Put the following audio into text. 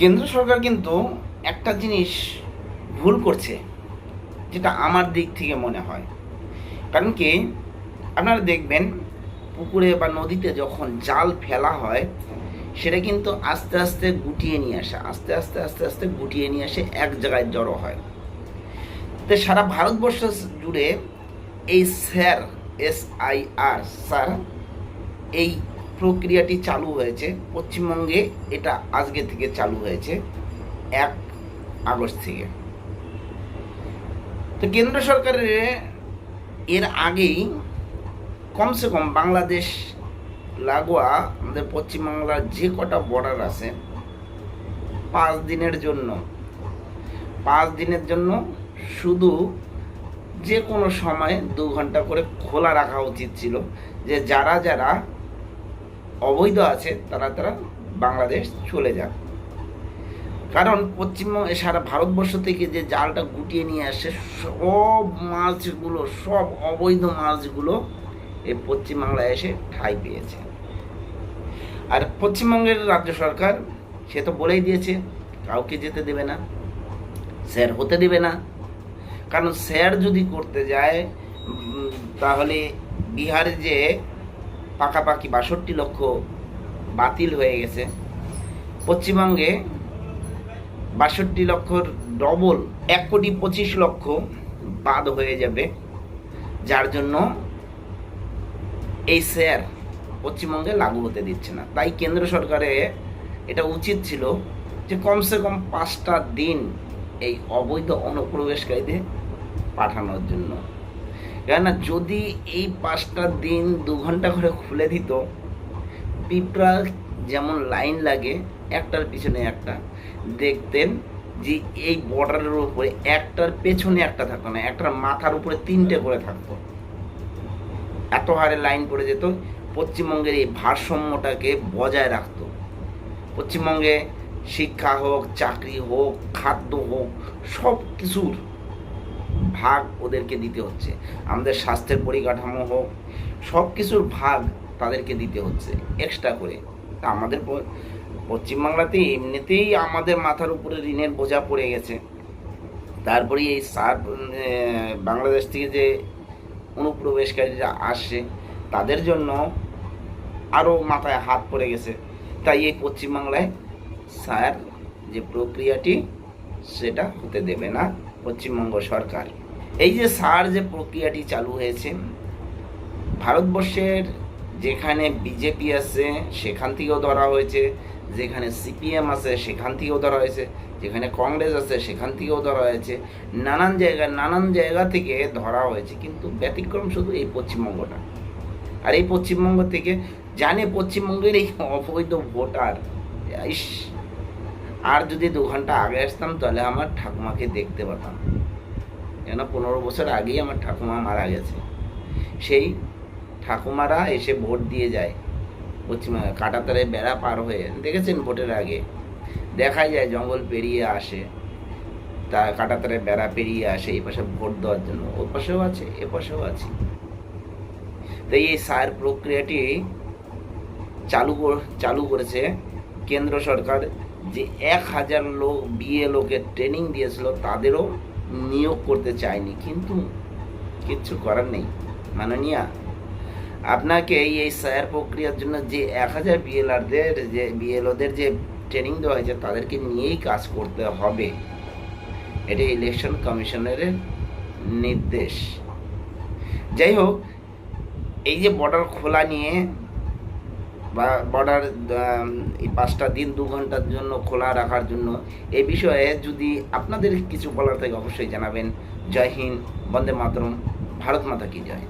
কেন্দ্র সরকার কিন্তু একটা জিনিস ভুল করছে, যেটা আমার দিক থেকে মনে হয়। কারণ কি, আপনারা দেখবেন পুকুরে বা নদীতে যখন জাল ফেলা হয়, সেটা কিন্তু আস্তে আস্তে গুটিয়ে নিয়ে আসে, আস্তে আস্তে আস্তে আস্তে গুটিয়ে নিয়ে আসে, এক জায়গায় জড়ো হয়। তো সারা ভারতবর্ষ জুড়ে এই স্যার, SIR স্যার, এই প্রক্রিয়াটি চালু হয়েছে। পশ্চিমবঙ্গে এটা আজকে থেকে চালু হয়েছে 1 আগস্ট থেকে। তো কেন্দ্র সরকারের এর আগেই কমসে কম বাংলাদেশ লাগোয়া আমাদের পশ্চিমবাংলার যে কটা বর্ডার আছে, 5 দিনের জন্য শুধু যে কোনো সময় 2 ঘন্টা করে খোলা রাখা উচিত ছিল, যে যারা যারা অবৈধ আছে তারা তারা বাংলাদেশ চলে যান। কারণ পশ্চিমবঙ্গে সারা ভারতবর্ষ থেকে যে জালটা গুটিয়ে নিয়ে আসে, সব মাছগুলো, সব অবৈধ মাছগুলো এই পশ্চিমবাংলায় এসে ঠাঁই পেয়েছে। আর পশ্চিমবঙ্গের রাজ্য সরকার সে তো বলেই দিয়েছে কাউকে যেতে দেবে না, স্যার হতে দেবে না। কারণ স্যার যদি করতে যায়, তাহলে বিহারে যে পাকাপাকি 62 লক্ষ বাতিল হয়ে গেছে, পশ্চিমবঙ্গে 62 লক্ষর ডবল 1,25,00,000 বাদ হয়ে যাবে, যার জন্য এই স্যার পশ্চিমবঙ্গে লাগু হতে দিচ্ছে না। তাই কেন্দ্র সরকারের এটা উচিত ছিল যে কমসে কম 5টা দিন এই অবৈধ অনুপ্রবেশকারীদের পাঠানোর জন্য। কেননা যদি এই 5টা দিন 2 ঘন্টা করে খুলে দিত, পিঁপড়া যেমন লাইন লাগে একটার পিছনে একটা, দেখতেন যে এই বর্ডারের উপরে একটার পেছনে একটা থাকতো না, একটার মাথার উপরে 3টে করে থাকতো। এত হারে লাইন পড়ে যেত। পশ্চিমবঙ্গের এই ভারসাম্যটাকে বজায় রাখতো। পশ্চিমবঙ্গে শিক্ষা হোক, চাকরি হোক, খাদ্য হোক, সব কিছুর ভাগ ওদেরকে দিতে হচ্ছে। আমাদের স্বাস্থ্যের পরিকাঠামো হোক, সব কিছুর ভাগ তাদেরকে দিতে হচ্ছে এক্সট্রা করে। তা আমাদের পশ্চিমবাংলাতে এমনিতেই আমাদের মাথার উপরে ঋণের বোঝা পড়ে গেছে, তারপরে এই বাংলাদেশ থেকে যে অনুপ্রবেশকারীরা আসে তাদের জন্য আরও মাথায় হাত পড়ে গেছে। তাই এই পশ্চিমবাংলায় স্যার যে প্রক্রিয়াটি, সেটা হতে দেবে না পশ্চিমবঙ্গ সরকার। এই যে স্যার যে প্রক্রিয়াটি চালু হয়েছে, ভারতবর্ষের যেখানে বিজেপি আছে সেখান থেকেও ধরা হয়েছে, যেখানে CPM আছে সেখান থেকেও ধরা হয়েছে, যেখানে কংগ্রেস আছে সেখান থেকেও ধরা হয়েছে, নানান জায়গা থেকে ধরা হয়েছে। কিন্তু ব্যতিক্রম শুধু এই পশ্চিমবঙ্গটা। আর এই পশ্চিমবঙ্গ থেকে জানে পশ্চিমবঙ্গের এই অবৈধ ভোটার, ইস, আর যদি 2 ঘন্টা আগে আসতাম তাহলে আমার ঠাকুমাকে দেখতে পেতাম। কেন 15 বছর আগেই আমার ঠাকুমা মারা গেছে। সেই ঠাকুমারা এসে ভোট দিয়ে যায় পশ্চিমবঙ্গে, কাঁটাতারে বেড়া পার হয়ে, দেখেছেন ভোটের আগে দেখা যায় জঙ্গল পেরিয়ে আসে, তা কাঁটাতারে বেড়া পেরিয়ে আসে এই পাশে ভোট দেওয়ার জন্য। ওর পাশেও আছে, এ পাশেও আছে। তাই এই সার প্রক্রিয়াটি চালু করেছে কেন্দ্র সরকার। যে 1000 লোক BLOকে ট্রেনিং দিয়েছিল, তাদেরও নিয়োগ করতে চায়নি। কিন্তু কিচ্ছু করার নেই মাননীয়া, আপনাকে এই স্যার প্রক্রিয়ার জন্য যে 1000 BLOদের যে ট্রেনিং দেওয়া হয়েছে, তাদেরকে নিয়েই কাজ করতে হবে। এটা ইলেকশন কমিশনের নির্দেশ। যাই হোক, এই যে বর্ডার খোলা নিয়ে বা বর্ডার এই 5টা দিন 2 ঘন্টার জন্য খোলা রাখার জন্য, এই বিষয়ে যদি আপনাদের কিছু বলার থাকে অবশ্যই জানাবেন। জয় হিন্দ, বন্দে মাতরম, ভারত মাতা কি জয়।